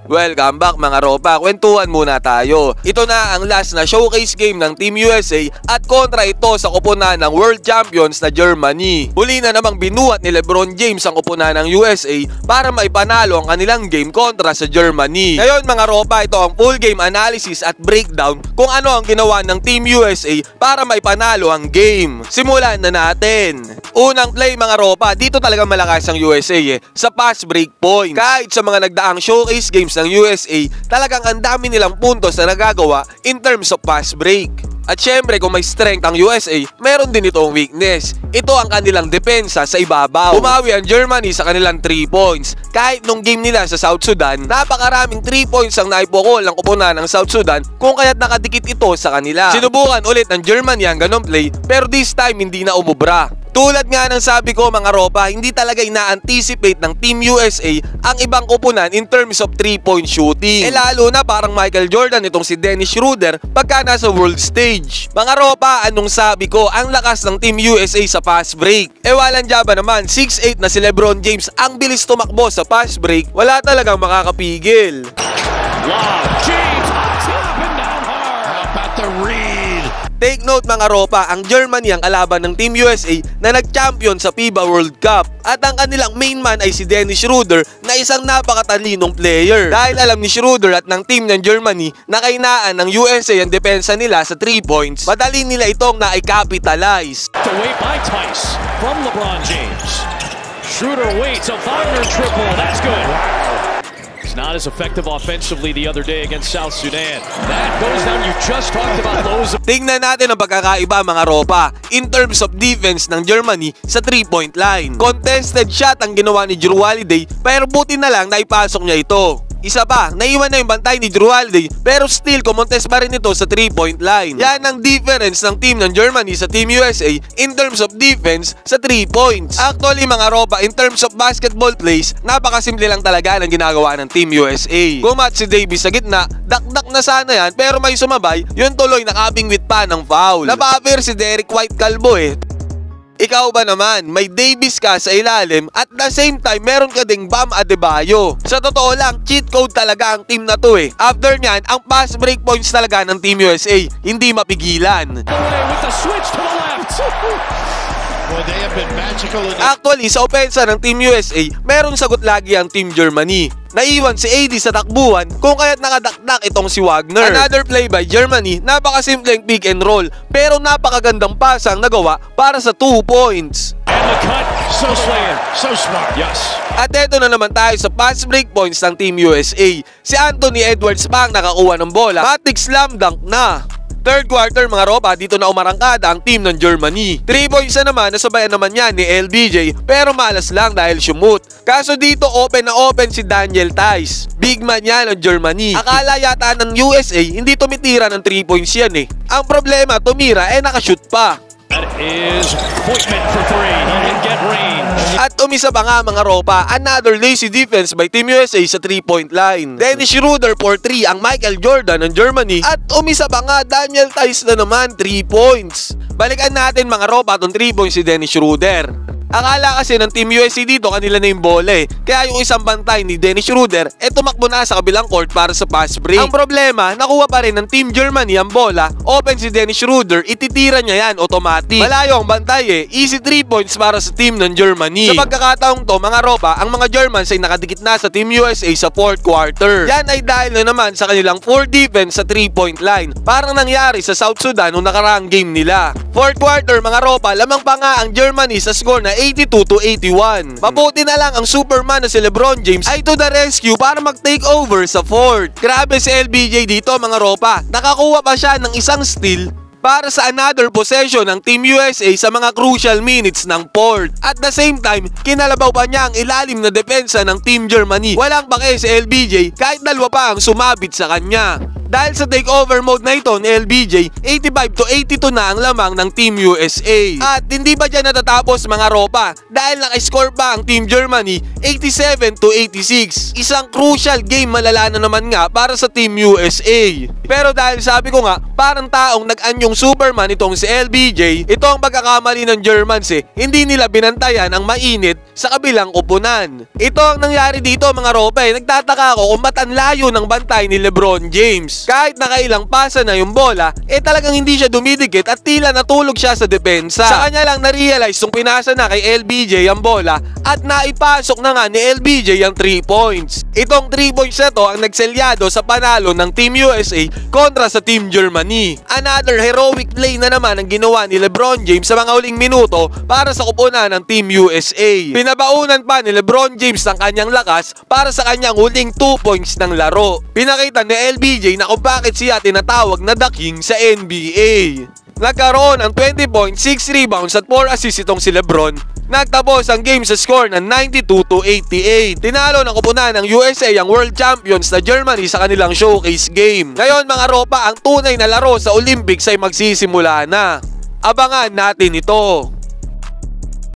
Welcome back mga ropa, kwentuhan muna tayo. Ito na ang last na showcase game ng Team USA at kontra ito sa koponan ng World Champions na Germany. Huli na namang binuhat ni LeBron James ang koponan ng USA para maipanalo ang kanilang game kontra sa Germany. Ngayon mga ropa, ito ang full game analysis at breakdown kung ano ang ginawa ng Team USA para maipanalo ang game. Simulan na natin. Unang play mga ropa, dito talaga malakas ang USA sa pass break points. Kahit sa mga nagdaang showcase games ng USA, talagang ang dami nilang puntos na nagagawa in terms of pass break. At syempre kung may strength ang USA, meron din itong weakness. Ito ang kanilang depensa sa ibabaw. Bumawi ang Germany sa kanilang 3 points. Kahit nung game nila sa South Sudan, napakaraming 3 points ang naipukol ng koponan ng South Sudan kung kaya't nakadikit ito sa kanila. Sinubukan ulit ng Germany ang ganong play pero this time hindi na umubra. Tulad nga ng sabi ko mga ropa, hindi talaga ina-anticipate ng Team USA ang ibang koponan in terms of 3-point shooting. Lalo na parang Michael Jordan itong si Dennis Schroeder pagka nasa world stage. Mga ropa, anong sabi ko, ang lakas ng Team USA sa fast break. Walang jaba naman, 6'8 na si LeBron James ang bilis tumakbo sa fast break, wala talagang makakapigil. Wow, James on top and down hard. How about the read? Take note mga ropa, ang Germany ang kalaban ng Team USA na nag-champion sa FIBA World Cup. At ang kanilang main man ay si Dennis Schroeder na isang napakatalinong player. Dahil alam ni Schroeder at ng team ng Germany na kainaan ng USA ang depensa nila sa 3 points, madali nila itong na-capitalize. To wait by Tice from LeBron James. Schroeder waits, a Wagner triple, that's good. Not as effective offensively the other day against South Sudan. That goes down. You just talked about lows. Tingnan natin ang pagkakaiba mga ropa in terms of defense ng Germany sa 3-point line. Contested shot ang ginawa ni Jrue Holiday pero buti na lang naipasok niya ito. Isa pa, naiwan na yung bantay ni Jrue Holiday pero still kumontes pa rin ito sa 3-point line. Yan ang difference ng team ng Germany sa Team USA in terms of defense sa 3 points. Actually mga ropa, in terms of basketball plays, napakasimple lang talaga ng ginagawa ng Team USA. Kumat si Davis sa gitna, dakdak na sana yan pero may sumabay, yun tuloy nakabingwit pa ng foul. Napapir si Derek White kalbo Ikaw ba naman, may Davis ka sa ilalim at the same time meron ka ding Bam Adebayo. Sa totoo lang, cheat code talaga ang team na to After nyan, ang pass break points talaga ng Team USA, hindi mapigilan. With the switch to the left. Well, they have been magical. Actually, sa opensa ng Team USA, meron sagot lagi ang Team Germany. Naiwan si AD sa takbuhan kung kaya't nakadakdak itong si Wagner. Another play by Germany, napakasimpleng pick and roll pero napakagandang pasang nagawa para sa 2 points. And the cut, so player, so smart. Yes. At eto na naman tayo sa pass break points ng Team USA. Si Anthony Edwards pa ang nakakuha ng bola, matik slam dunk na. Third quarter mga ropa, dito na umarangkada ang team ng Germany. 3 points na naman, nasabayan naman yan ni LBJ pero malas lang dahil shumut. Kaso dito open na open si Daniel Tice. Big man yan ng Germany. Akala yata ng USA hindi tumitira ng 3 points yan Ang problema, tumira nakashoot pa. That is Voigtman for 3. He didn't get range. At umisa pa nga mga ropa, another lazy defense by Team USA sa 3-point line. Dennis Schroeder for 3 ang Michael Jordan ng Germany. At umisa pa nga, Daniel Tice na naman 3 points. Balikan natin mga ropa itong 3 points si Dennis Schroeder. Akala kasi ng Team USA dito kanila na yung bola Kaya yung isang bantay ni Dennis Schroeder tumakbo na sa kabilang court para sa pass break. Ang problema, nakuha pa rin ng Team Germany ang bola. Open si Dennis Schroeder, ititira niya yan automatic. Malayo ang bantay Easy 3 points para sa team ng Germany. Sa pagkakataong to mga ropa, ang mga Germans ay nakadikit na sa Team USA sa 4th quarter. Yan ay dahil na naman sa kanilang 4 defense sa 3-point line. Parang nangyari sa South Sudan nung nakaraang game nila. 4th quarter mga ropa, lamang pa nga ang Germany sa score na 82-81. Mabuti na lang ang Superman na si LeBron James ay to the rescue para mag-take over sa 4th. Grabe si LBJ dito mga ropa. Nakakuha pa siya ng isang steal para sa another possession ng Team USA sa mga crucial minutes ng 4th. At the same time, kinalabaw pa niya ang ilalim na depensa ng Team Germany. Walang pake si LBJ kahit dalawa pa ang sumabit sa kanya. Dahil sa takeover mode na ito ni LBJ, 85 to 82 na ang lamang ng Team USA. At hindi ba dyan natatapos mga ropa? Dahil naka-score pa ang Team Germany 87 to 86. Isang crucial game malala na naman nga para sa Team USA. Pero dahil sabi ko nga, parang taong nag-anyong Superman itong si LBJ, ito ang pagkakamali ng Germans hindi nila binantayan ang mainit sa kabilang kupunan. Ito ang nangyari dito mga ropa nagtataka ako kung ba't ang layo ng bantay ni LeBron James. Kahit nakailang pasa na yung bola, talagang hindi siya dumidikit at tila natulog siya sa depensa. Sa kanya lang na-realize nung pinasa na kay LBJ ang bola at naipasok na nga ni LBJ ang 3 points. Itong 3 points na to ang nagselyado sa panalo ng Team USA kontra sa Team Germany. Another heroic play na naman ang ginawa ni LeBron James sa mga huling minuto para sa kupunan ng Team USA. Pinabaunan pa ni LeBron James ang kanyang lakas para sa kanyang huling 2 points ng laro. Pinakita ni LBJ na kung bakit siya tinatawag na The King sa NBA. Nagkaroon ng 20 points, 6 rebounds at 4 assists itong si LeBron. Nagtapos ang game sa score ng 92 to 88. Tinalo ng kupunan ng USA ang world champions na Germany sa kanilang showcase game. Ngayon mga ropa, ang tunay na laro sa Olympics ay magsisimula na. Abangan natin ito.